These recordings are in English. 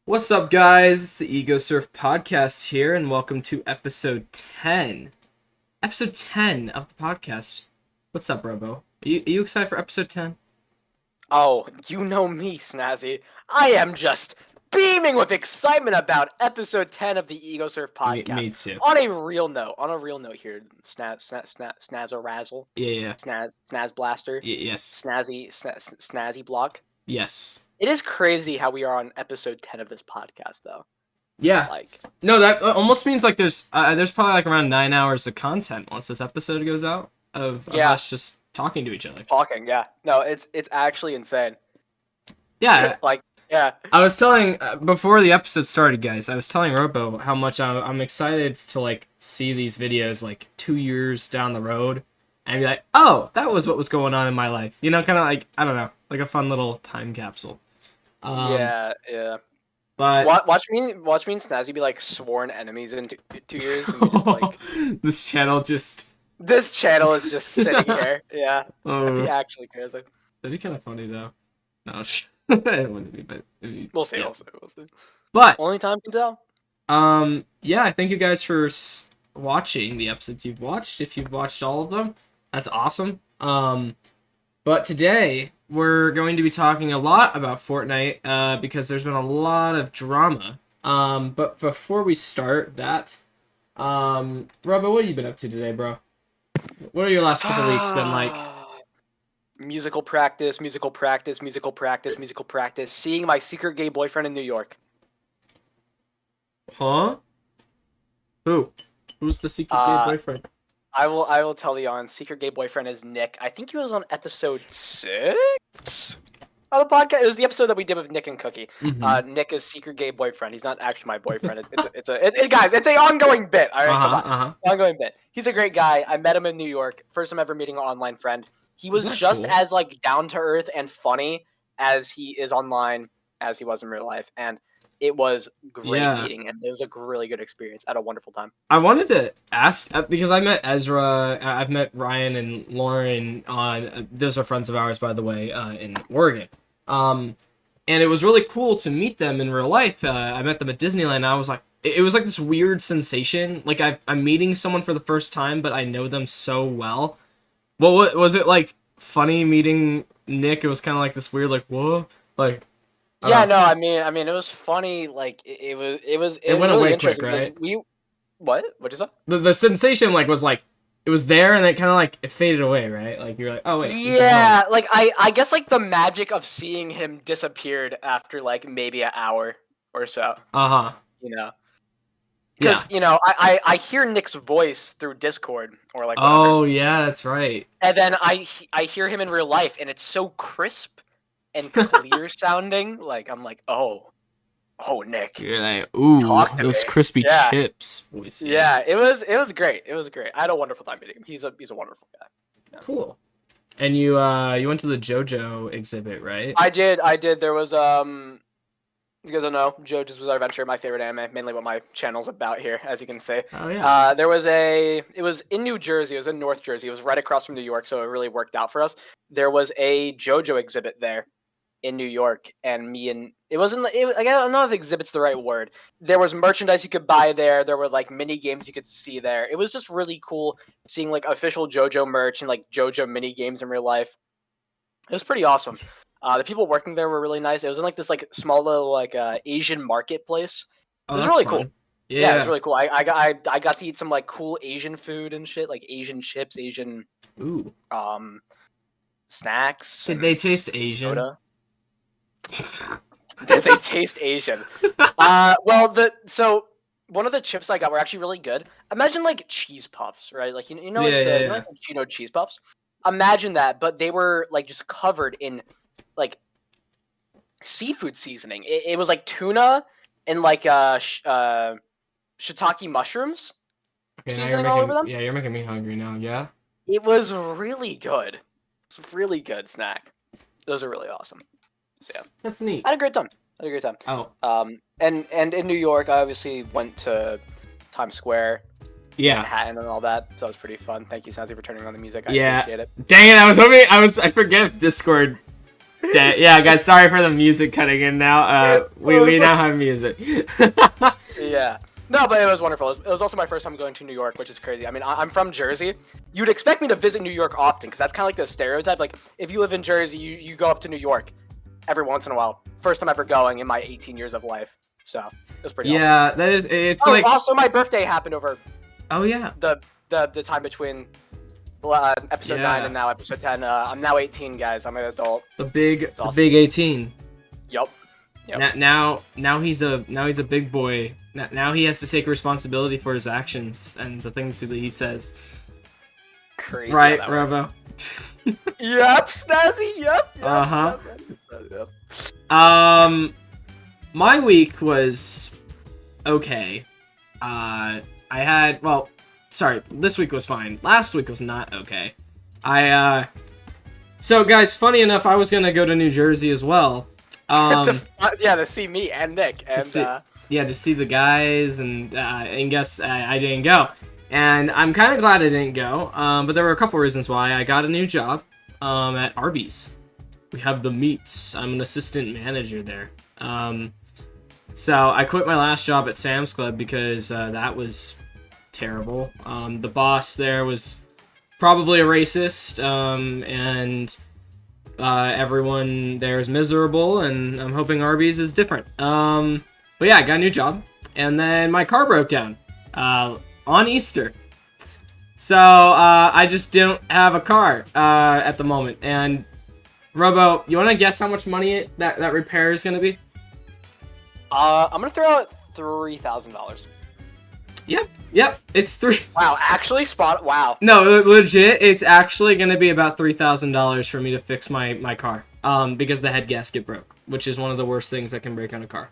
What's up, guys? It's the EgoSurf Podcast here, and welcome to episode 10. Episode 10 of the podcast. What's up, Robo? Are you excited for episode 10? Oh, you know me, Snazzy. I am just beaming with excitement about episode 10 of the EgoSurf Podcast. Me too. On a real note here, Snazzo-razzle. Yeah. Snaz Blaster. Yes. Snazzy Block. Yes. It is crazy how we are on episode 10 of this podcast, though. Yeah. No, that almost means like there's probably like around 9 hours of content once this episode goes out of us just talking to each other. Talking, yeah. No, it's actually insane. Yeah. Yeah. I was telling before the episode started, guys. I was telling Robo how much I'm excited to like see these videos like 2 years down the road and be like, oh, that was what was going on in my life. You know, kind of like, I don't know, like a fun little time capsule. Yeah. But watch me and Snazzy be like sworn enemies in 2 years, and we just like this channel just. This channel is just sitting here. Yeah, that'd be Oh, actually crazy. that'd be kind of funny though. No, it wouldn't be, but it'd be, We'll see. yeah. We'll see. But Only time can tell. yeah, thank you guys for watching the episodes you've watched. If you've watched all of them, that's awesome. But today we're going to be talking a lot about Fortnite because there's been a lot of drama. But before we start that, Robo, what have you been up to today, bro? What are your last couple weeks been like? Musical practice. Seeing my secret gay boyfriend in New York. Huh? Who's the secret gay boyfriend? I will tell you on secret gay boyfriend is Nick. I think he was on episode 6 of the podcast. It was the episode that we did with Nick and Cookie. Mm-hmm. Nick is secret gay boyfriend. He's not actually my boyfriend. Guys, it's an ongoing bit. All right, come on. It's an ongoing bit. He's a great guy. I met him in New York. First time ever meeting an online friend. He was just cool? as like down to earth and funny as he is online as he was in real life, and it was great meeting him. It was a really good experience. I had a wonderful time. I wanted to ask because I met Ezra. I've met Ryan and Lauren on. Those are friends of ours, by the way, in Oregon. And it was really cool to meet them in real life. I met them at Disneyland. And I was like, it was like this weird sensation. Like I'm meeting someone for the first time, but I know them so well. What was it like? Funny meeting Nick? It was kind of like this weird, like, whoa, like. Yeah, no, I mean, it was funny. Like it went really away interesting. Quick, right? What is that? The sensation was like it was there and it kind of like it faded away, right? Like you're like, oh wait. Yeah, like I guess like the magic of seeing him disappeared after like maybe an hour or so. You know. Because I hear Nick's voice through Discord or like whatever. Oh yeah, that's right. And then I hear him in real life, and it's so crisp and clear sounding. Like I'm like, oh Nick. You're like, ooh, those crispy Yeah. chips voice. Yeah, it was great. It was great. I had a wonderful time meeting him. He's a wonderful guy. Yeah. Cool. And you went to the JoJo exhibit, right? I did. There was you guys don't know, JoJo's Bizarre Adventure, my favorite anime, mainly what my channel's about here, as you can see. Oh yeah. It was in New Jersey, it was in North Jersey, it was right across from New York, so it really worked out for us. There was a JoJo exhibit there in New York, and I don't know if exhibit's the right word. There was merchandise you could buy there, there were like mini games you could see there. It was just really cool seeing like official JoJo merch and like JoJo mini games in real life. It was pretty awesome. The people working there were really nice. It was in like this like small little like Asian marketplace. It was really cool. Yeah, it was really cool. I got to eat some like cool Asian food and shit, like Asian chips, Asian snacks. Did they taste Asian? Soda. Did they taste Asian? So one of the chips I got were actually really good. Imagine like cheese puffs, right? Like you know like Cheeto cheese puffs. Imagine that, but they were like just covered in like seafood seasoning. It was like tuna and like shiitake mushrooms seasoning all over them. Yeah, you're making me hungry now. Yeah. It was really good. It's a really good snack. Those are really awesome. So yeah, That's neat. I had a great time. Oh. And in New York, I obviously went to Times Square. Yeah. Manhattan and all that. So it was pretty fun. Thank you, Snazzy, for turning on the music. I Yeah. appreciate it. Dang it, I forget if Discord Yeah, guys, sorry for the music cutting in now. We now have music. Yeah. No, but it was wonderful. It was also my first time going to New York, which is crazy. I mean, I'm from Jersey. You'd expect me to visit New York often, because that's kind of like the stereotype. Like, if you live in Jersey, you go up to New York every once in a while. First time ever going in my 18 years of life. So, it was pretty awesome. Yeah, that is, it's like... Also, my birthday happened over... Oh, yeah. The time between episode 9 and now episode 10. I'm now 18, guys. I'm an adult. The big 18. Yup. Now he's a big boy. Now he has to take responsibility for his actions and the things that he says. Crazy. Right, Robo? Yep, Snazzy. Yep. My week was okay. This week was fine. Last week was not okay. So guys, funny enough, I was gonna go to New Jersey as well. To see me and Nick, and to see the guys, and guess I didn't go, and I'm kind of glad I didn't go. But there were a couple reasons why. I got a new job, at Arby's. We have the meats. I'm an assistant manager there. So I quit my last job at Sam's Club because that was terrible. The boss there was probably a racist, and everyone there is miserable, and I'm hoping Arby's is different. But yeah, I got a new job, and then my car broke down on Easter. So I just don't have a car at the moment. And Robo, you want to guess how much money that repair is going to be? I'm gonna throw out $3,000. Yep, it's three. Wow, actually wow. No, legit, it's actually gonna be about $3,000 for me to fix my car. Because the head gasket broke, which is one of the worst things that can break on a car.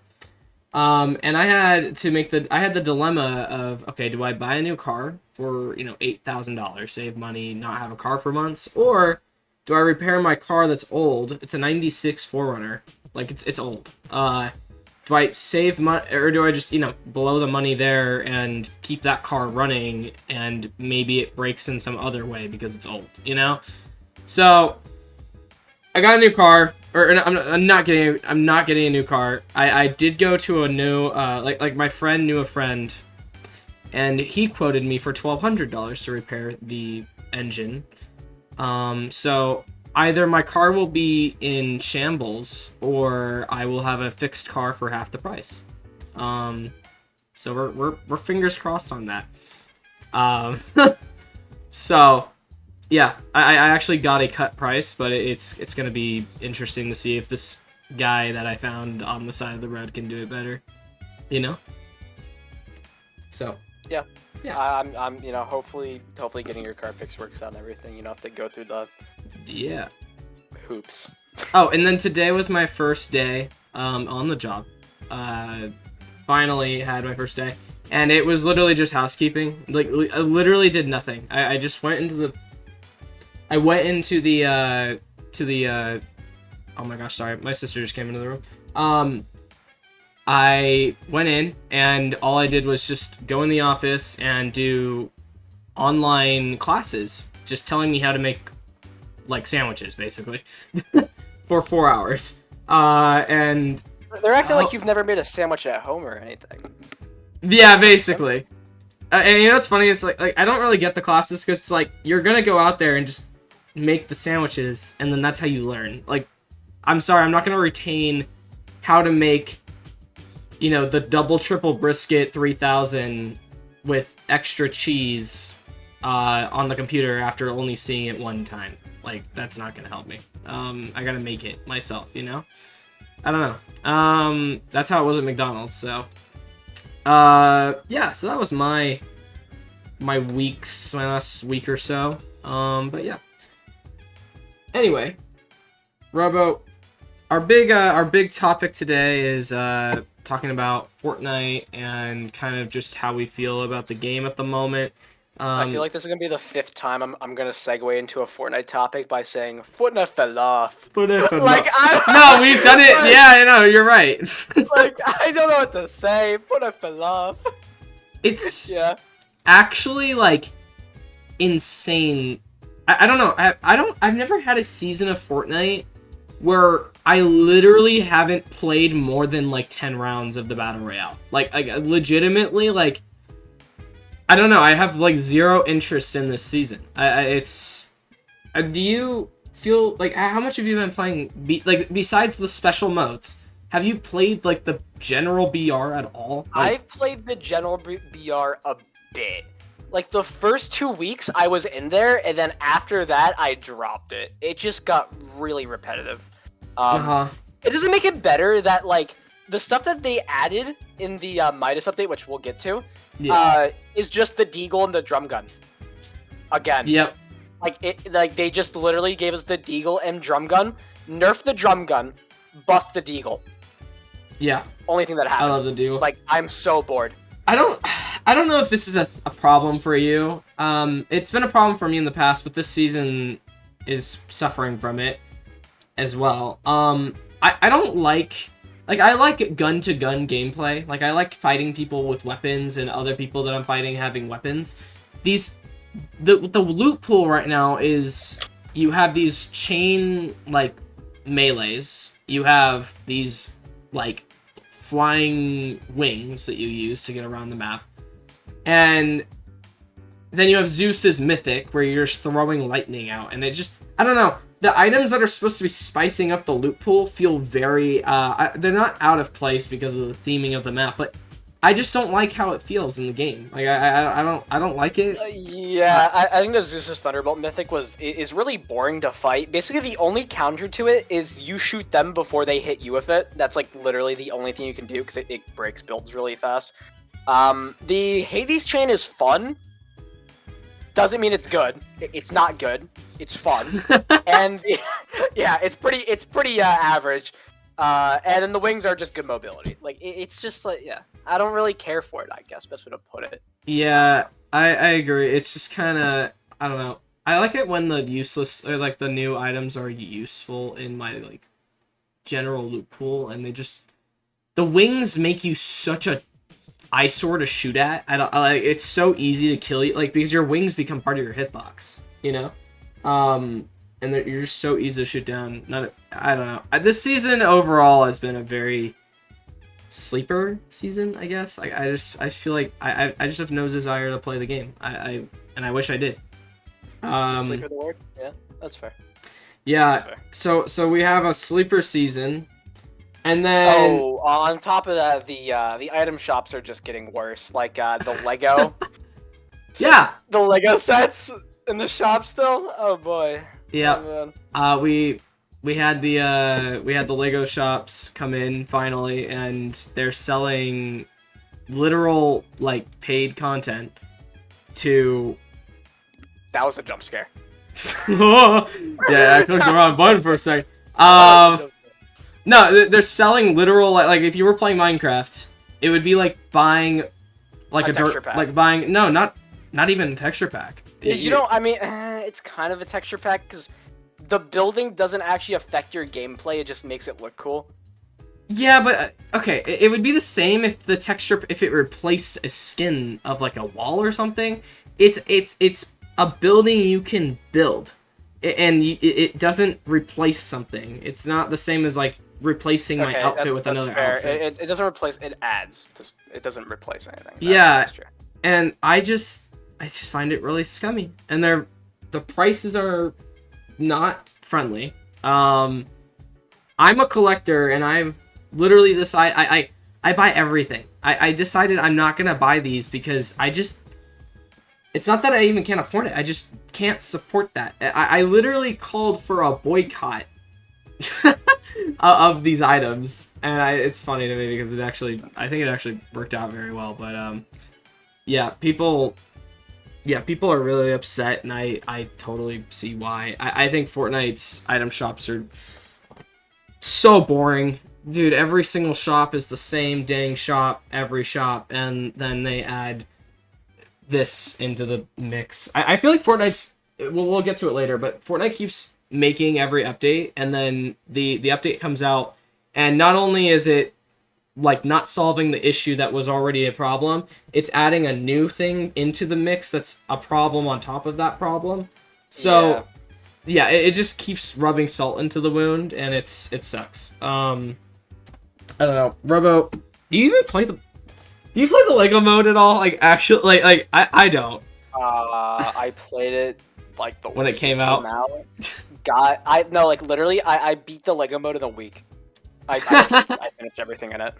And I had the dilemma of, okay, do I buy a new car for, $8,000, save money, not have a car for months, or do I repair my car that's old? It's a 96 4Runner. Like, it's old. Do I save money, or do I just, blow the money there and keep that car running, and maybe it breaks in some other way because it's old, So, I got a new car, I'm not getting a new car. I did go to a new, like my friend knew a friend, and he quoted me for $1,200 to repair the engine. So either my car will be in shambles, or I will have a fixed car for half the price. So we're fingers crossed on that. So yeah, I actually got a cut price, but it's gonna be interesting to see if this guy that I found on the side of the road can do it better. So yeah. I'm hopefully getting your car fixed works out and everything. Have to go through the hoops. Oh, and then today was my first day on the job. Finally had my first day, and it was literally just housekeeping. Like, I literally did nothing. I just went into the oh my gosh, sorry, my sister just came into the room. I went in, and all I did was just go in the office and do online classes, just telling me how to make, like, sandwiches, basically, for 4 hours. And they're acting like you've never made a sandwich at home or anything. Yeah, basically. And what's funny? It's like I don't really get the classes, because it's like, you're gonna go out there and just make the sandwiches, and then that's how you learn. Like, I'm sorry, I'm not gonna retain how to make, the double triple brisket 3000 with extra cheese on the computer after only seeing it one time. Like, that's not gonna help me. I gotta make it myself, I don't know. That's how it was at McDonald's. So yeah, so that was my last week or so. But yeah, anyway, Robo, our big topic today is talking about Fortnite and kind of just how we feel about the game at the moment. I feel like this is gonna be the 5th time I'm gonna segue into a Fortnite topic by saying Fortnite fell off. Fortnite fell off. No, we've done it. Yeah, I know, you're right. Like, I don't know what to say. Fortnite fell off. It's actually, like, insane. I don't know. I've never had a season of Fortnite where I literally haven't played more than like 10 rounds of the battle royale. Like legitimately, like I don't know. I have like zero interest in this season. Do you feel like how much have you been playing? Besides the special modes, have you played like the general BR at all? Like, I've played the general BR a bit. Like the first 2 weeks I was in there, and then after that I dropped it. It just got really repetitive. It doesn't make it better that like the stuff that they added in the Midas update, which we'll get to, is just the deagle and the drum gun. Again. Yep. Like they just literally gave us the deagle and drum gun, nerf the drum gun, buff the deagle. Yeah. Only thing that happened. I love the deagle. Like I'm so bored. I don't know if this is a problem for you. It's been a problem for me in the past, but this season is suffering from it as well. I don't like I like gun-to-gun gameplay. Like, I like fighting people with weapons and other people that I'm fighting having weapons. The loot pool right now is you have these chain, like, melees. You have these, like, flying wings that you use to get around the map. And then you have Zeus's Mythic, where you're just throwing lightning out. And it just, I don't know. The items that are supposed to be spicing up the loot pool feel very, they're not out of place because of the theming of the map, but I just don't like how it feels in the game. Like, I don't like it. I think the Zeus's Thunderbolt Mythic is really boring to fight. Basically, the only counter to it is you shoot them before they hit you with it. That's, like, literally the only thing you can do, because it breaks builds really fast. The Hades chain is fun. Doesn't mean it's good. It's not good. It's fun. And yeah, it's pretty average. And then the wings are just good mobility. Like it's just like, yeah, I don't really care for it, I guess, best way to put it. Yeah, I agree. It's just kind of, I don't know. I like it when the useless or like the new items are useful in my like general loot pool, and the wings make you such a eyesore to shoot at. It's so easy to kill you, like, because your wings become part of your hitbox, you know? And you're just so easy to shoot down. I don't know. This season overall has been a very sleeper season, I guess. I feel like I just have no desire to play the game. And I wish I did. Sleeper the word? Yeah, that's fair. Yeah. That's fair. So we have a sleeper season. And then on top of that, the item shops are just getting worse. Like the Lego. Yeah. The Lego sets in the shop still. Oh boy. Yeah. Oh, we had the Lego shops come in finally, and they're selling literal like paid content to. That was a jump scare. Yeah, I clicked the wrong button for a second. No, they're selling literal like if you were playing Minecraft, it would be like buying like a texture pack. like buying not even a texture pack. I mean, it's kind of a texture pack because the building doesn't actually affect your gameplay. It just makes it look cool. Yeah, but okay, it would be the same if the texture if it replaced a skin of like a wall or something. It's a building you can build, and it doesn't replace something. It's not the same as like replacing my outfit with another outfit. It doesn't replace. It adds. It doesn't replace anything. That's true. And I just find it really scummy, and the prices are not friendly. I'm a collector, and I've literally decided I buy everything. I decided I'm not gonna buy these because it's not that I even can't afford it. I just can't support that. I literally called for a boycott of these items, and it's funny to me because I think it actually worked out very well. But yeah, people are really upset, and I totally see why. I think Fortnite's item shops are so boring. Dude, every single shop is the same dang shop, every shop, and then they add this into the mix. I feel like Fortnite's, we'll get to it later, but Fortnite keeps making every update, and then the update comes out, and not only is it like not solving the issue that was already a problem, it's adding a new thing into the mix that's a problem on top of that problem. So yeah, it just keeps rubbing salt into the wound, and it sucks. I don't know, Robo. Do you even play the? Do you play the Lego mode at all? Like actually, I don't. I played it like the when week it came out. Literally, I beat the Lego mode in a week. I finished everything in it.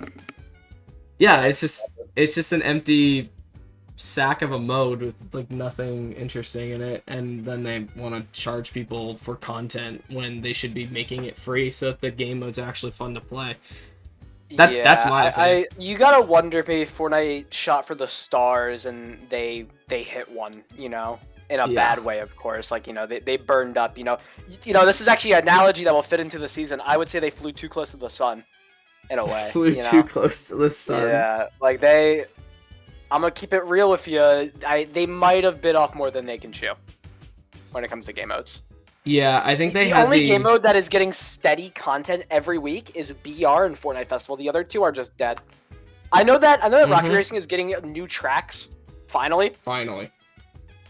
Yeah, it's just an empty sack of a mode with like nothing interesting in it, and then they want to charge people for content when they should be making it free so that the game mode's actually fun to play. That's my opinion. You gotta wonder if maybe Fortnite shot for the stars and they hit one, you know, in a bad way, of course. Like, you know, they burned up, you know. This is actually an analogy that will fit into the season. I would say they flew too close to the sun, in a way. Too close to the sun. Yeah, like I'm gonna keep it real with you. They might have bit off more than they can chew when it comes to game modes. Yeah, I think the only game mode that is getting steady content every week is BR and Fortnite Festival. The other two are just dead. I know that Rocket Racing is getting new tracks finally.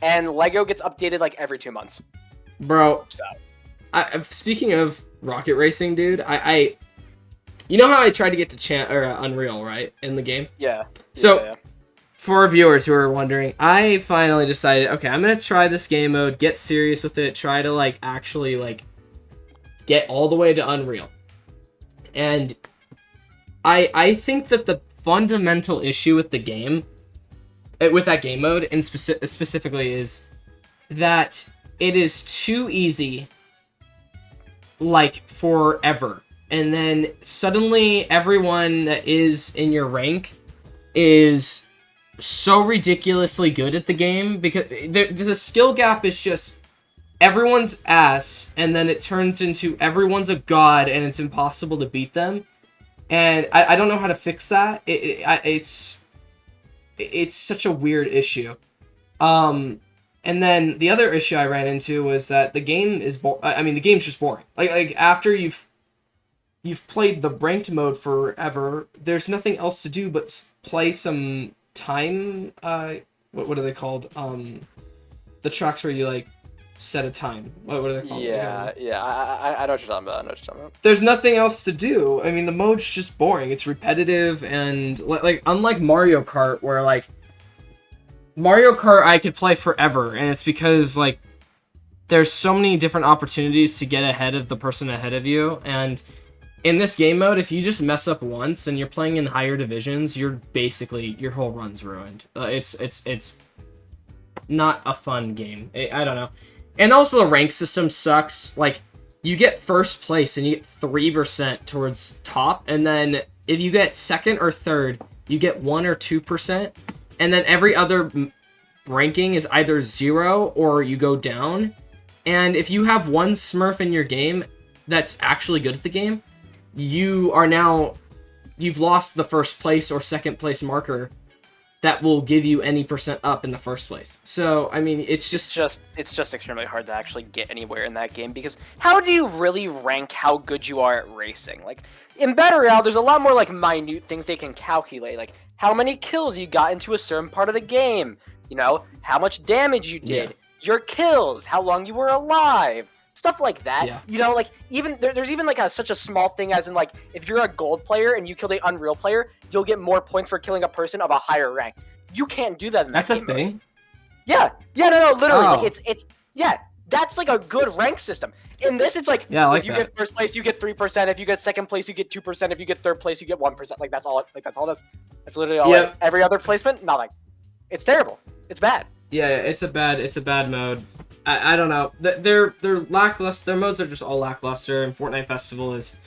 And Lego gets updated like every 2 months. Bro, so speaking of Rocket Racing, dude, I you know how I tried to get to Unreal, right, in the game? Yeah. So for viewers who are wondering, I finally decided, okay, I'm gonna try this game mode, get serious with it, try to like actually like get all the way to Unreal. And I think that the fundamental issue with the game, with that game mode, and specifically, is that it is too easy, like forever, and then suddenly everyone that is in your rank is so ridiculously good at the game, because the skill gap is just everyone's ass, and then it turns into everyone's a god and it's impossible to beat them. And I don't know how to fix that. It's such a weird issue. And then the other issue I ran into was that the game is the game's just boring. Like after you've played the ranked mode forever, there's nothing else to do but play some time. What are they called? The tracks where you like set a time. What are they called? Yeah. I know what you're talking about. There's nothing else to do. I mean, the mode's just boring. It's repetitive, and like unlike Mario Kart, where like Mario Kart I could play forever, and it's because like there's so many different opportunities to get ahead of the person ahead of you. And in this game mode, if you just mess up once and you're playing in higher divisions, you're basically, your whole run's ruined. It's not a fun game. I don't know. And also the rank system sucks. Like, you get first place and you get 3% towards top, and then if you get second or third, you get 1 or 2%, and then every other ranking is either 0 or you go down. And if you have one Smurf in your game that's actually good at the game, you've lost the first place or second place marker that will give you any % up in the first place. So, I mean, it's just extremely hard to actually get anywhere in that game, because how do you really rank how good you are at racing? Like, in Battle Royale, there's a lot more, like, minute things they can calculate, like how many kills you got into a certain part of the game, you know, how much damage you did, your kills, how long you were alive, stuff like that. Yeah. You know, like, even there's even like such a small thing as in, like, if you're a gold player and you killed an Unreal player, you'll get more points for killing a person of a higher rank. You can't do that in that game. That's a thing? Yeah, no, literally. Oh. Like, it's that's like a good rank system. In this, it's like, if you get first place, you get 3%. If you get second place, you get 2%. If you get third place, you get 1%. Like, that's all. Like, that's all it is. That's literally all it is. Every other placement, nothing. It's terrible. It's bad. Yeah, it's a bad mode. I don't know. They're lackluster. Their modes are just all lackluster. And Fortnite Festival is,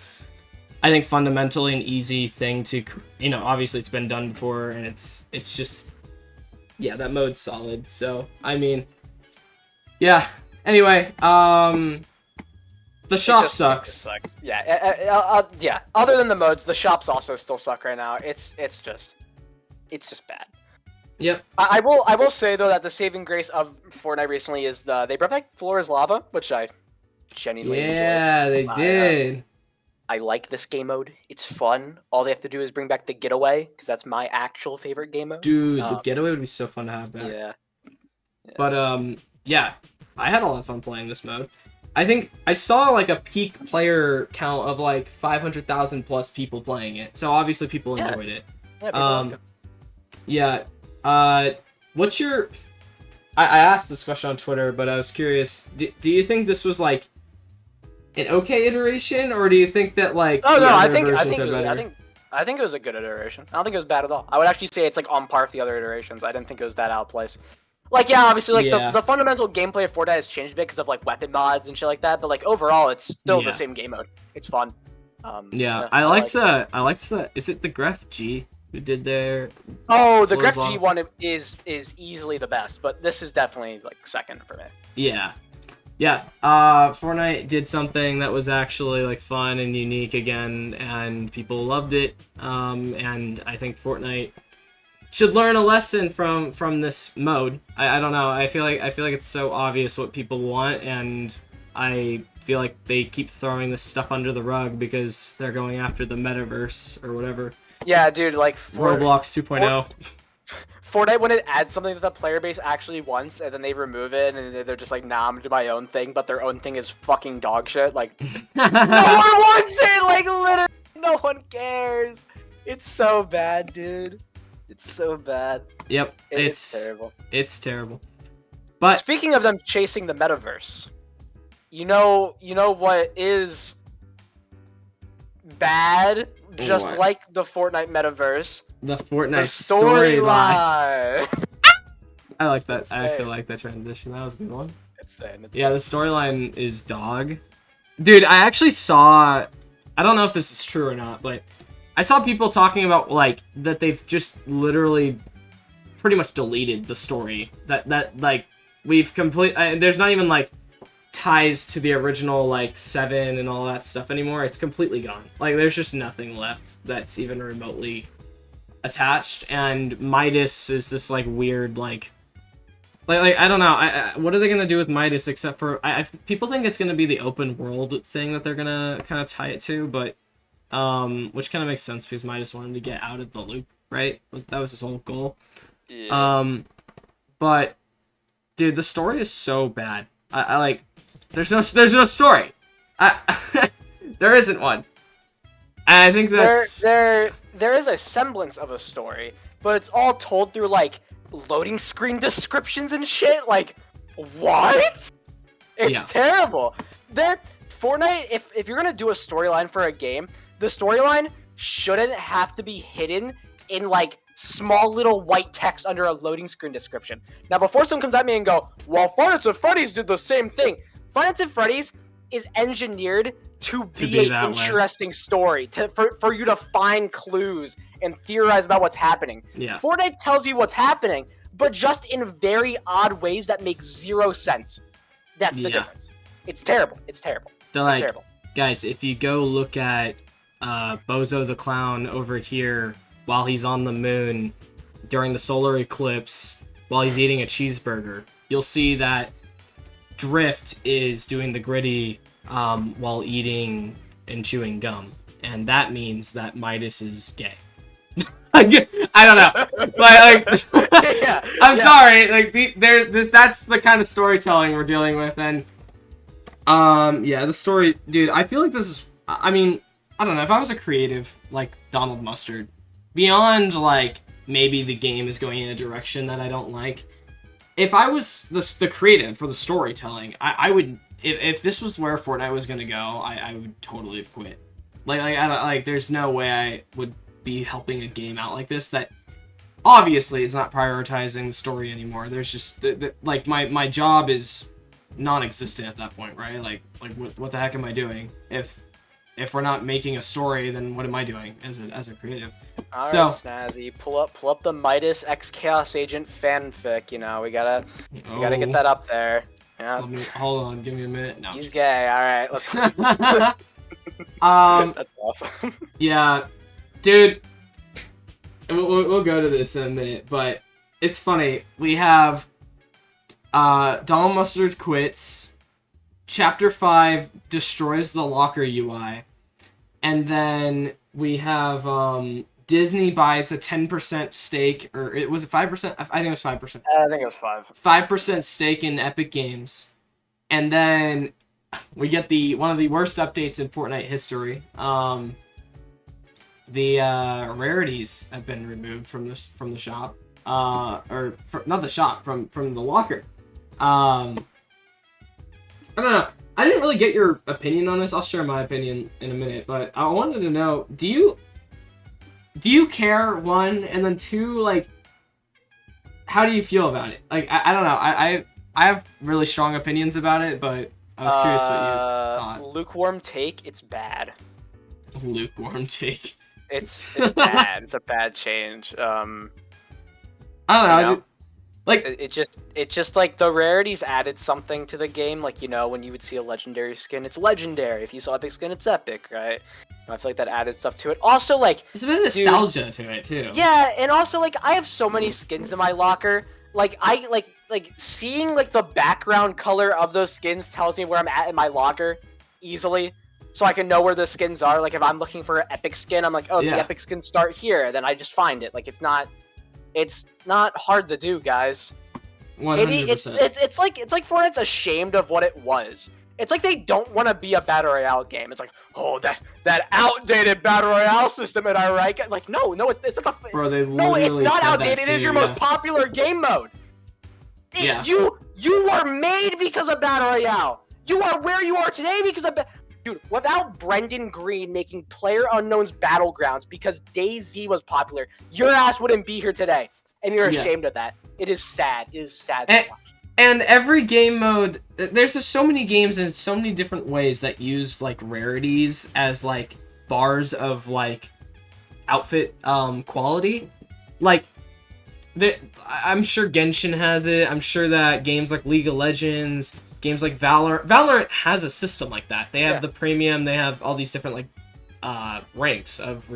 I think, fundamentally an easy thing to, you know, obviously it's been done before, and it's just, that mode's solid. So, I mean, yeah. Anyway, the shop sucks. It sucks. Yeah. Other than the modes, the shops also still suck right now. It's just bad. Yep. I will say though that the saving grace of Fortnite recently is they brought back Floor is Lava, which I genuinely enjoyed. Yeah, they did. I like this game mode. It's fun. All they have to do is bring back the Getaway, because that's my actual favorite game mode. Dude, the Getaway would be so fun to have back. Yeah. But I had a lot of fun playing this mode. I think I saw like a peak player count of like 500,000 plus people playing it. So obviously people enjoyed it. Yeah, people like it. Yeah. What's your? I asked this question on Twitter, but I was curious. Do you think this was like an okay iteration, or do you think that like Oh the no, other versions are better? I think it was a good iteration. I don't think it was bad at all. I would actually say it's like on par with the other iterations. I didn't think it was that out of place. Like, yeah, obviously, like Yeah. the fundamental gameplay of Fortnite has changed a bit because of like weapon mods and shit like that. But like overall, it's still Yeah. the same game mode. It's fun. Yeah, yeah, I liked like the. I liked the. Is it the Gref G who did their? Oh, the was Gref G long- one is easily the best, but this is definitely like second for me. Yeah. Yeah, Fortnite did something that was actually like fun and unique again, and people loved it. And I think Fortnite should learn a lesson from this mode. I don't know. I feel like it's so obvious what people want, and I feel like they keep throwing this stuff under the rug because they're going after the metaverse or whatever. Yeah, dude, like Roblox 2.0. Fortnite, when it adds something that the player base actually wants, and then they remove it, and they're just like, nah, I'm gonna do my own thing, but their own thing is fucking dog shit. Like, no one wants it! Like, literally, no one cares. It's so bad, dude. It's so bad. Yep, It's terrible. It's terrible. But Speaking of them chasing the metaverse, you know what is bad? Just What? like the Fortnite metaverse, the the Fortnite storyline. storyline. I like that. I actually Insane. like that transition. That was a good one. Insane. Yeah, the storyline is dog. Dude, I actually saw. I don't know if this is true or not, but I saw people talking about like that they've just literally pretty much deleted the story. That like we've there's not even like ties to the original like 7 and all that stuff anymore. It's completely gone. Like there's just nothing left that's even remotely attached. And Midas is this like weird like I don't know. What are they gonna do with Midas except for people think it's gonna be the open world thing that they're gonna kind of tie it to, but which kind of makes sense because Midas wanted to get out of the loop, right? That was his whole goal. Yeah. But dude, the story is so bad. I like there's no story. There isn't one. And I think that's there is a semblance of a story, but it's all told through like loading screen descriptions and shit. Like, what? It's terrible. Fortnite, if you're gonna do a storyline for a game, the storyline shouldn't have to be hidden in like small little white text under a loading screen description. Now, before someone comes at me and go, well, Five Nights at Freddy's did the same thing. Five Nights at Freddy's is engineered to be an interesting story, for you to find clues and theorize about what's happening. Yeah. Fortnite tells you what's happening, but just in very odd ways that make zero sense. That's the difference. It's terrible. It's terrible. They're like, it's terrible. Guys, if you go look at Bozo the Clown over here while he's on the moon during the solar eclipse while he's eating a cheeseburger, you'll see that Drift is doing the gritty while eating and chewing gum, and that means that Midas is gay. I don't know, but like, I'm sorry, like that's the kind of storytelling we're dealing with, and yeah, the story, dude. I feel like this is. I mean, I don't know. If I was a creative like Donald Mustard, beyond like maybe the game is going in a direction that I don't like. If I was the creative for the storytelling, I would. If this was where Fortnite was gonna go, I would totally have quit. Like there's no way I would be helping a game out like this that obviously is not prioritizing the story anymore. There's just like my job is non-existent at that point, right? Like what the heck am I doing if we're not making a story? Then what am I doing as a creative? All right, Snazzy, pull up the Midas X Chaos Agent fanfic. You know, we gotta get that up there. Yeah. Hold on, give me a minute. No, he's gay. All right, let's. That's awesome. Yeah, dude. We'll go to this in a minute, but it's funny. We have Donald Mustard quits. Chapter 5 destroys the locker UI, and then we have Disney buys a 10% stake, or it was 5%. I think it was 5%. I think it was 5. 5% stake in Epic Games, and then we get one of the worst updates in Fortnite history. The rarities have been removed from the shop. Not the shop, from the locker. I don't know. I didn't really get your opinion on this. I'll share my opinion in a minute, but I wanted to know, do you care, one, and then two, like, how do you feel about it? Like, I don't know. I have really strong opinions about it, but I was curious what you thought. Lukewarm take, it's bad. Lukewarm take. It's bad. It's a bad change. I don't know. Like it just like the rarities added something to the game. Like, when you would see a legendary skin, it's legendary. If you saw epic skin, it's epic, right? And I feel like that added stuff to it. Also, like, there's a bit of nostalgia to it too. Yeah, and also, like, I have so many skins in my locker. Like, I like seeing like the background color of those skins tells me where I'm at in my locker easily. So I can know where the skins are. Like, if I'm looking for an epic skin, I'm like, oh, the epic skins start here. Then I just find it. Like, it's not hard to do, guys. 100%. It's like Fortnite's ashamed of what it was. It's like they don't want to be a battle royale game. It's like, oh, that outdated battle royale system, am I right? Like, no, it's like a bro. They no, it's not outdated. It is your most popular game mode. You were made because of battle royale. You are where you are today because of. Dude, without Brendan Green making PlayerUnknown's Battlegrounds because DayZ was popular, your ass wouldn't be here today. And you're ashamed of that. It is sad. It is sad to watch. And every game mode, there's just so many games in so many different ways that use, like, rarities as, like, bars of, like, outfit quality. Like, I'm sure Genshin has it. I'm sure that games like League of Legends, games like Valorant has a system like that. They have the premium. They have all these different, like, ranks of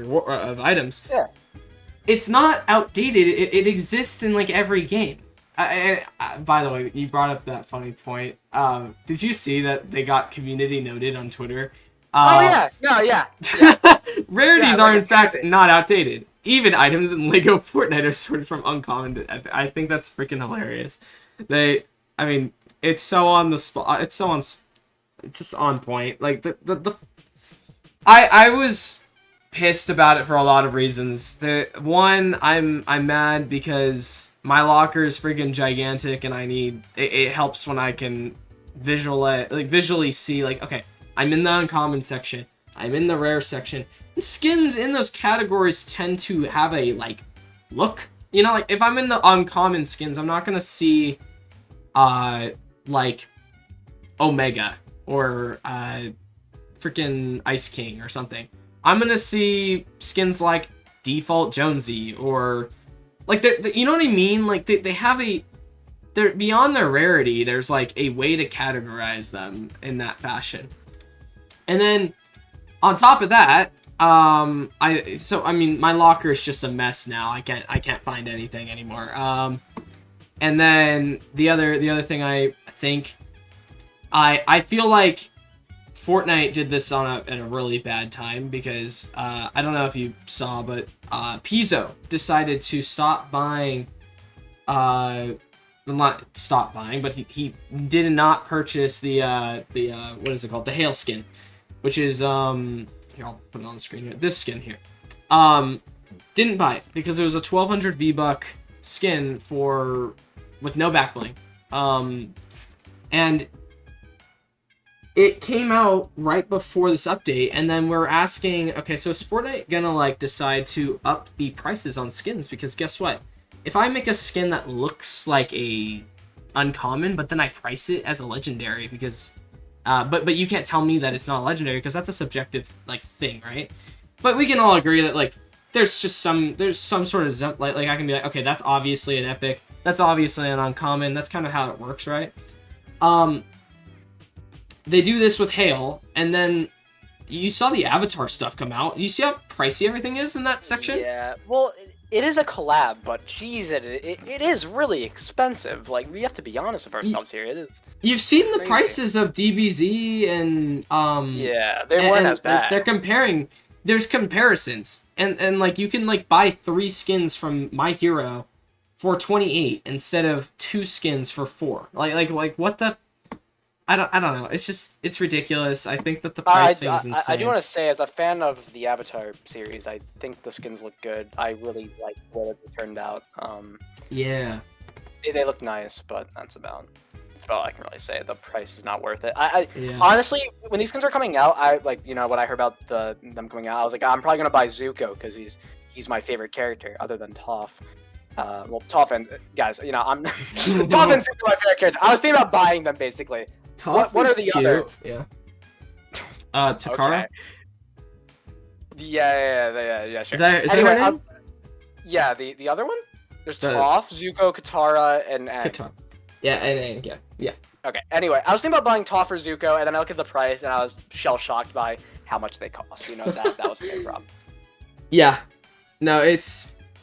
items. Yeah. It's not outdated. It exists in, like, every game. By the way, you brought up that funny point. Did you see that they got community noted on Twitter? Yeah. Rarities are in fact not outdated. Even items in Lego Fortnite are sorted from uncommon. I think that's freaking hilarious. It's so on the spot. It's just on point. Like I was pissed about it for a lot of reasons. One, I'm mad because my locker is freaking gigantic, and I need it helps when I can visually see, like, okay, I'm in the uncommon section, I'm in the rare section. And skins in those categories tend to have a, like, look. Like, if I'm in the uncommon skins, I'm not gonna see like Omega or freaking Ice King or something. I'm gonna see skins like Default Jonesy or, like, you know what I mean? Like, they have they're beyond their rarity. There's, like, a way to categorize them in that fashion. And then on top of that, my locker is just a mess now. I can't find anything anymore. And then the other thing I think, I feel like Fortnite did this at a really bad time because I don't know if you saw, but Pizzo decided to stop buying. Not stop buying, but he did not purchase the what is it called? The Hail skin, which is here, I'll put it on the screen here. This skin here. Didn't buy it because it was a 1200 V-Buck skin with no back bling. And it came out right before this update, and then we're asking, okay, so is Fortnite gonna, like, decide to up the prices on skins? Because guess what? If I make a skin that looks like a uncommon, but then I price it as a legendary, because but you can't tell me that it's not a legendary, because that's a subjective, like, thing, right? But we can all agree that, like, there's some sort of like I can be like, okay, that's obviously an epic, that's obviously an uncommon. That's kind of how it works, right? They do this with Hail, and then you saw the Avatar stuff come out. You see how pricey everything is in that section? Yeah, well, it is a collab, but geez, it is really expensive. Like, we have to be honest with ourselves here. It is. You've seen the prices of DBZ and yeah, they weren't as bad. They're comparing. There's comparisons, and like, you can, like, buy 3 skins from My Hero for 28 instead of 2 skins for 4. Like what the. I don't know. It's ridiculous. I think that the I, pricing is insane. I do want to say, as a fan of the Avatar series, I think the skins look good. I really like the way they turned out. Yeah. They look nice, but that's about all I can really say. The price is not worth it. Yeah. Honestly, when these skins are coming out, I when I heard about them coming out, I was like, I'm probably gonna buy Zuko because he's my favorite character other than Toph. Well, Toph and guys, I'm Toph and Zuko are my favorite character. I was thinking about buying them basically. Toph What is are the cute. other? Yeah. Takara. Okay. Yeah, sure. Is that Anyway, her name? yeah, the other one. There's The- Toph, Zuko, Katara, and Aang. Katara. Yeah, and yeah. Okay. Anyway, I was thinking about buying Toph or Zuko, and then I looked at the price, and I was shell shocked by how much they cost. That was the main problem. Yeah. No, I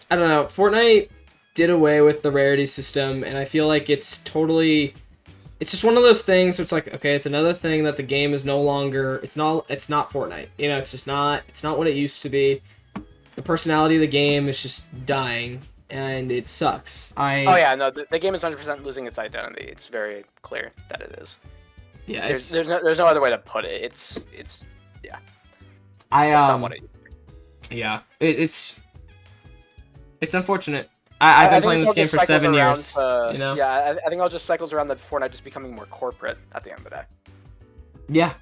don't know. Fortnite did away with the rarity system, and I feel like it's just one of those things where it's like, okay, it's another thing that the game is no longer, it's not Fortnite. It's not what it used to be. The personality of the game is just dying, and it sucks. Oh yeah, no, the game is 100% losing its identity. It's very clear that it is. Yeah, there's no other way to put it. It's somewhat. It's unfortunate. I've been playing this game for 7 years. Yeah, I think it all just cycles around that Fortnite just becoming more corporate at the end of the day. Yeah.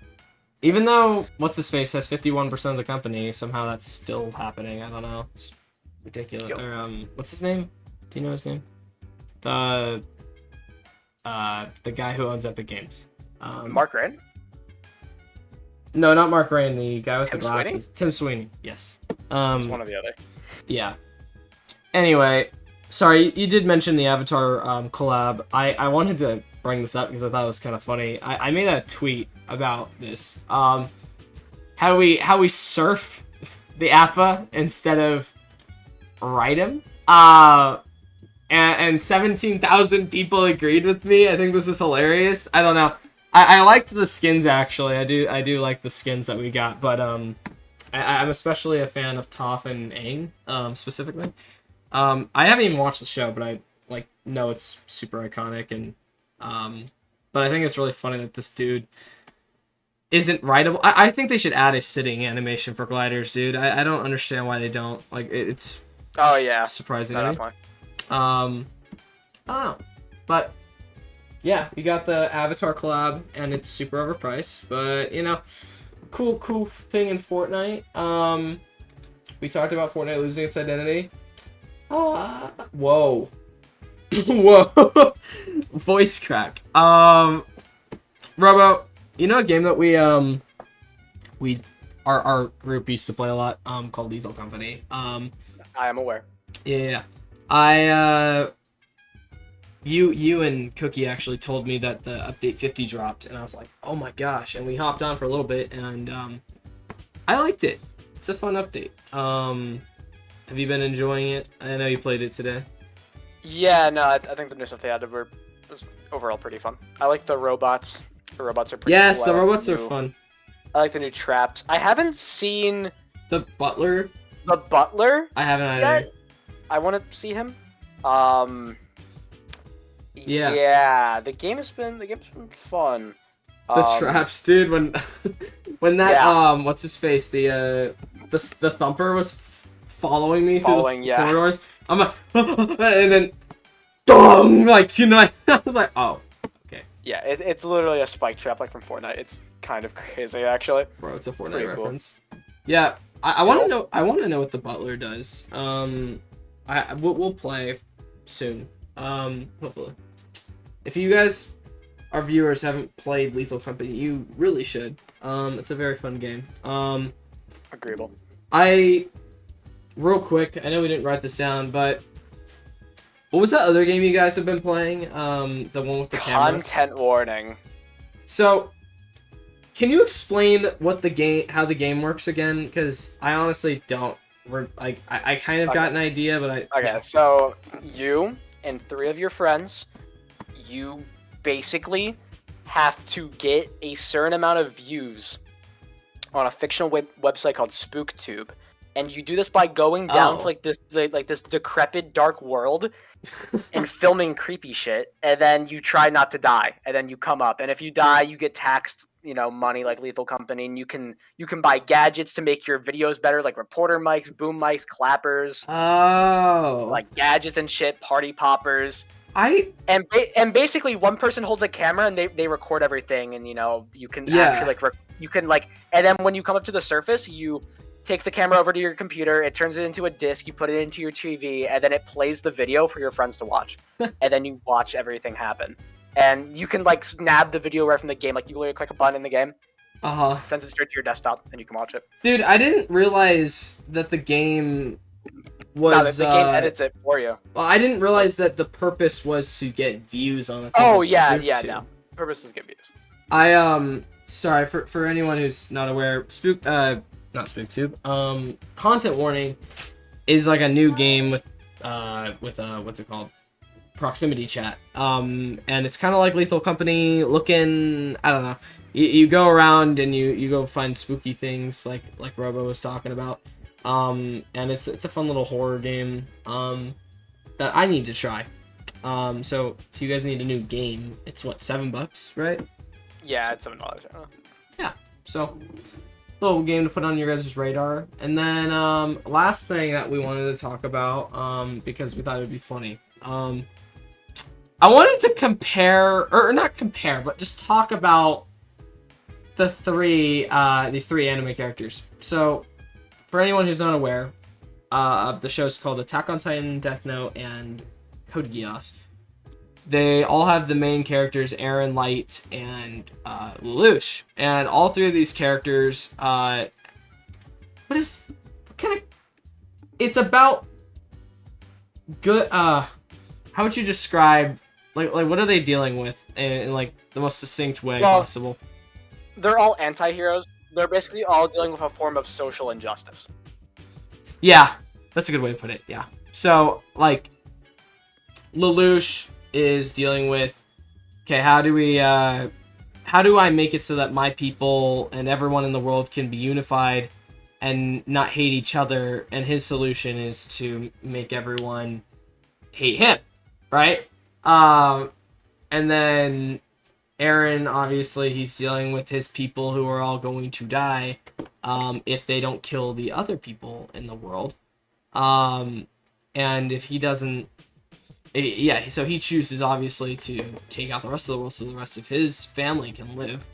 Even though what's his face has 51% of the company, somehow that's still happening. I don't know. It's ridiculous. Yep. Or what's his name? Do you know his name? The guy who owns Epic Games. Mark Rain? No, not Mark Rain. The guy with Tim the glasses. Sweeney? Tim Sweeney. Yes. It's one or the other. Yeah. Anyway, sorry, you did mention the Avatar collab. I wanted to bring this up because I thought it was kind of funny. I made a tweet about this. How we surf the Appa instead of ride him. And 17,000 people agreed with me. I think this is hilarious. I don't know. I liked the skins actually. I do like the skins that we got, but I'm especially a fan of Toph and Aang specifically. I haven't even watched the show, but I know it's super iconic, and but I think it's really funny that this dude isn't rideable. I think they should add a sitting animation for gliders, dude. I don't understand why they don't. It's surprising to me. Definitely. I don't know, but yeah, we got the Avatar collab, and it's super overpriced, but cool thing in Fortnite. We talked about Fortnite losing its identity. Whoa. Whoa. Voice crack. Robo, a game that our group used to play a lot, called Lethal Company. I am aware. Yeah. You and Cookie actually told me that the update 50 dropped, and I was like, oh my gosh, and we hopped on for a little bit, and I liked it. It's a fun update. Have you been enjoying it? I know you played it today. Yeah, no, I think the new stuff they added was overall pretty fun. I like the robots. The robots are pretty cool. Yes, the robots are fun. I like the new traps. I haven't seen the butler. The butler? I haven't either. I want to see him. Yeah, the game's been fun. The traps, dude. When that what's his face? The thumper was following me through the corridors. I'm like, and then, dong! I was like, oh, okay. Yeah, it's literally a spike trap from Fortnite. It's kind of crazy, actually. Bro, it's a Fortnite reference. Cool. Yeah, I want to know. I want to know what the butler does. We'll play soon. Hopefully. If you guys, our viewers, haven't played Lethal Company, you really should. It's a very fun game. Agreeable. Real quick, I know we didn't write this down, but what was that other game you guys have been playing? The one with the cameras? Content warning. So, can you explain how the game works again? Because I honestly don't. I kind of got an idea, but so you and 3 of your friends, you basically have to get a certain amount of views on a fictional website called SpookTube. and you do this by going down to like this decrepit dark world and filming creepy shit, and then you try not to die, and then you come up, and if you die, you get taxed, money like Lethal Company, and you can buy gadgets to make your videos better, like reporter mics, boom mics, clappers, like gadgets and shit, party poppers. And basically one person holds a camera and they record everything, and you can actually and then when you come up to the surface, you take the camera over to your computer, it turns it into a disc, you put it into your TV, and then it plays the video for your friends to watch. And then you watch everything happen. And you can like snap the video right from the game, like you literally click a button in the game. Sends it straight to your desktop and you can watch it. Dude, I didn't realize that the game was the game edits it for you. Well, I didn't realize that the purpose was to get views on it. No. Purpose is get views. Sorry for anyone who's not aware, not SpookTube. Content warning is like a new game with what's it called? Proximity chat. And it's kind of like Lethal Company looking. I don't know. You go around and you go find spooky things like Robo was talking about. And it's a fun little horror game that I need to try. So if you guys need a new game, it's what, $7, right? Yeah, it's $7. Yeah. So little game to put on your guys' radar. And then last thing that we wanted to talk about, because we thought it would be funny. I wanted to compare, or not compare, but just talk about these three anime characters. So for anyone who's not aware, the show's called Attack on Titan, Death Note, and Code Geass. They all have the main characters, Eren, Light, and Lelouch. And all three of these characters, it's about good, how would you describe, like what are they dealing with in like the most succinct way possible? They're all anti-heroes. They're basically all dealing with a form of social injustice. Yeah, that's a good way to put it, yeah. So, like, Lelouch is dealing with, okay, how do I make it so that my people and everyone in the world can be unified and not hate each other? And his solution is to make everyone hate him, right? And then Eren, obviously, he's dealing with his people who are all going to die if they don't kill the other people in the world. And if he doesn't... so he chooses, obviously, to take out the rest of the world so the rest of his family can live.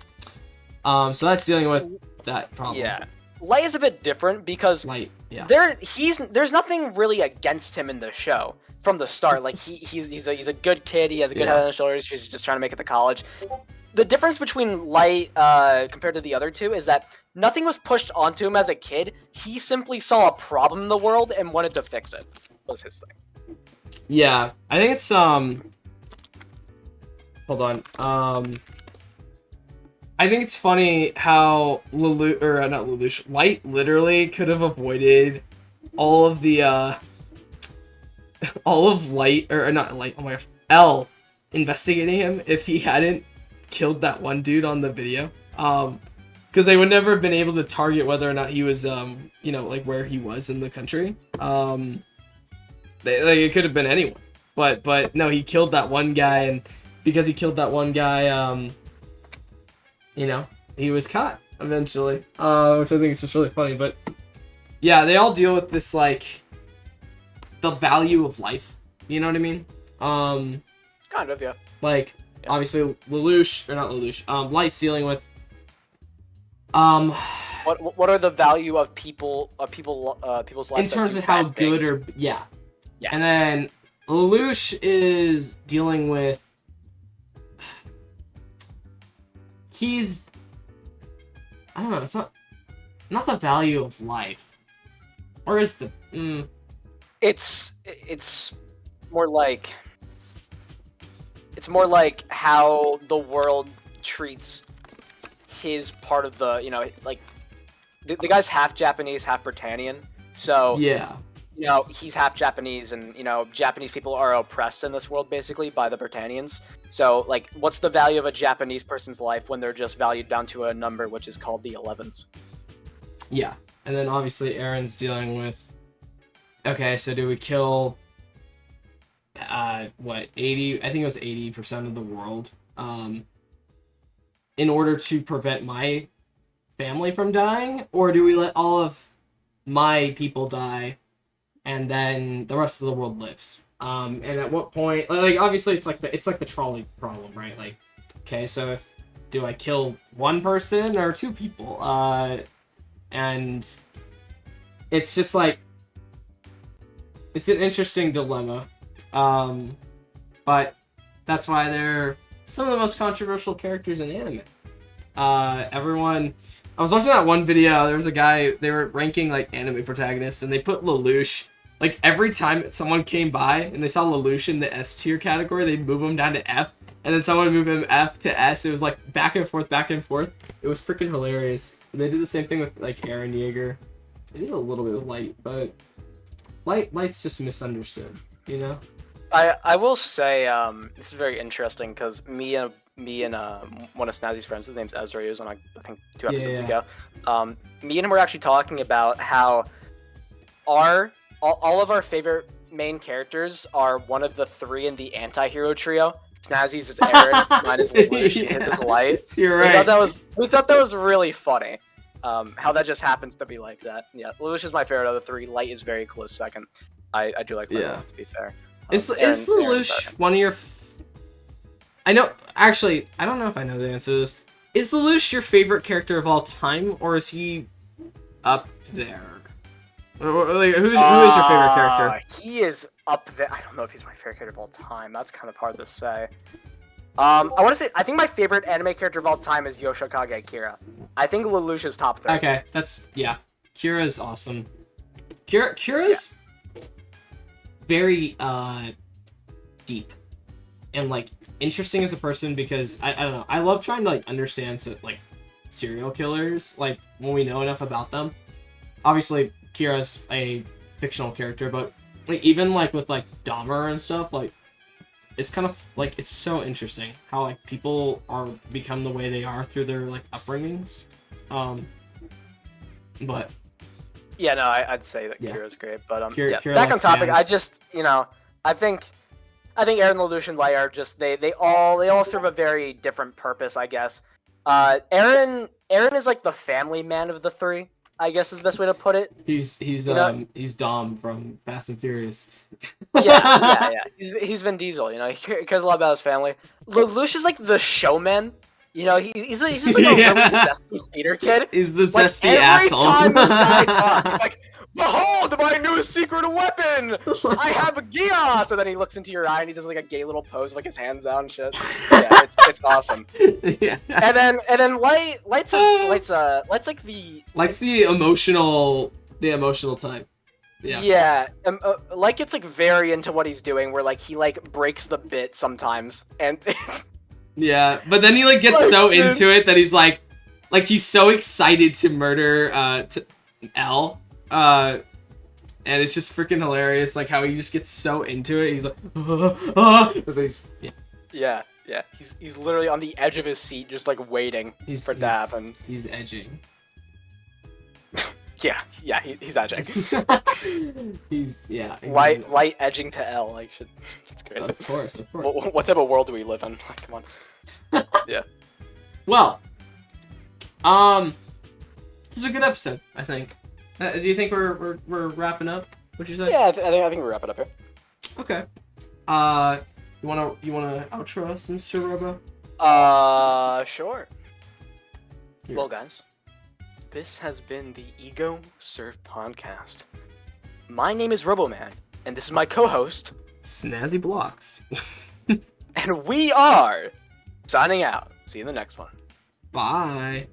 So that's dealing with that problem. Yeah. Light is a bit different because there's nothing really against him in the show from the start. Like he's a good kid. He has a good head on his shoulders. He's just trying to make it to college. The difference between Light compared to the other two is that nothing was pushed onto him as a kid. He simply saw a problem in the world and wanted to fix it. Was his thing. Yeah, I think it's hold on. I think it's funny how Light literally could have avoided all of the all of Light, or not Light, oh my gosh, L investigating him if he hadn't killed that one dude on the video. Because they would never have been able to target whether or not he was like where he was in the country. It could have been anyone. But no, he killed that one guy, and because he killed that one guy, he was caught eventually. Which I think is just really funny. But yeah, they all deal with this, like, the value of life. You know what I mean? Kind of, yeah. Like, obviously, Light's dealing with what are the value of people's lives in terms of how good or yeah. And then Lelouch is dealing with I don't know, it's not the value of life. Or is the It's more like how the world treats his part of the, like the guy's half Japanese, half Britannian. So yeah. He's half Japanese, and Japanese people are oppressed in this world basically by the Britannians. So, like, what's the value of a Japanese person's life when they're just valued down to a number which is called the 11s? Yeah, And then obviously Aaron's dealing with, okay, so do we kill, 80, I think it was 80% of the world, in order to prevent my family from dying, or do we let all of my people die and then the rest of the world lives? And at what point, like, obviously it's like the trolley problem, right? Like, okay, so do I kill one person or two people? And it's just like, it's an interesting dilemma. But that's why they're some of the most controversial characters in anime. I was watching that one video, there was a guy, they were ranking like anime protagonists, and they put Lelouch, like every time someone came by and they saw Lelouch in the S tier category, they'd move him down to F, and then someone would move him F to S. It was like back and forth, back and forth. It was freaking hilarious. And they did the same thing with like Aaron Yeager. They did a little bit with Light, but Light's just misunderstood, you know? I will say this is very interesting because me and one of Snazzy's friends, his name's Ezra, he was on, I think 2 episodes ago. Me and him were actually talking about how all of our favorite main characters are one of the 3 in the anti-hero trio. Snazzy's is Aaron, mine is Lelouch, and his is Light. You're right. We thought that was really funny. How that just happens to be like that. Yeah, Lelouch is my favorite of the 3. Light is very close second. I do like Light, to be fair. Is Lelouch one of your... I know, actually, I don't know if I know the answer to this. Is Lelouch your favorite character of all time, or is he up there? Like, who is your favorite character? He is up there. I don't know if he's my favorite character of all time. That's kind of hard to say. I want to say, I think my favorite anime character of all time is Yoshikage Kira. I think Lelouch is top 3. Okay, yeah. Kira's awesome. Kira's very, deep. And, like, interesting as a person because, I don't know, I love trying to, like, understand, like, serial killers, like, when we know enough about them. Obviously, Kira's a fictional character, but, like, even, like, with, like, Dahmer and stuff, like, it's kind of, like, it's so interesting how, like, people become the way they are through their, like, upbringings. But... Yeah, no, I'd say that Kira's great, but, Kira back on topic, stands. I just, I think Aaron, Lelouch, and Light are just, they all serve a very different purpose, I guess. Aaron is, like, the family man of the 3, I guess is the best way to put it. He's Dom from Fast and Furious. Yeah. He's Vin Diesel, he cares a lot about his family. Lelouch is like the showman. He's just like a really zesty theater kid. He's the like, zesty asshole. Every time this guy talks, he's like, "Behold my new secret weapon! I have a Geass!" And then he looks into your eye and he does like a gay little pose with like his hands out and shit. Yeah, it's awesome. Yeah. And then Light's like the emotional type. Yeah. Light gets like very into what he's doing, where like he like breaks the bit sometimes, and yeah, but then he like gets so into it that he's like he's so excited to murder to L, and it's just freaking hilarious, like how he just gets so into it. He's like, yeah. He's literally on the edge of his seat, just like waiting for that to happen. He's edging. Yeah, he's edging. he's Light edging to L, like shit. It's crazy. Of course. What type of world do we live in? Like, come on. Yeah. Well, this is a good episode, I think. Do you think we're wrapping up? What'd you say? Yeah, I think we're wrapping up here. Okay. You wanna outro us, Mr. Robo? Sure. Yeah. Well, guys, this has been the EgoSurf Podcast. My name is RoboMan, and this is my co-host, Snazzy Blocks. and we are signing out. See you in the next one. Bye.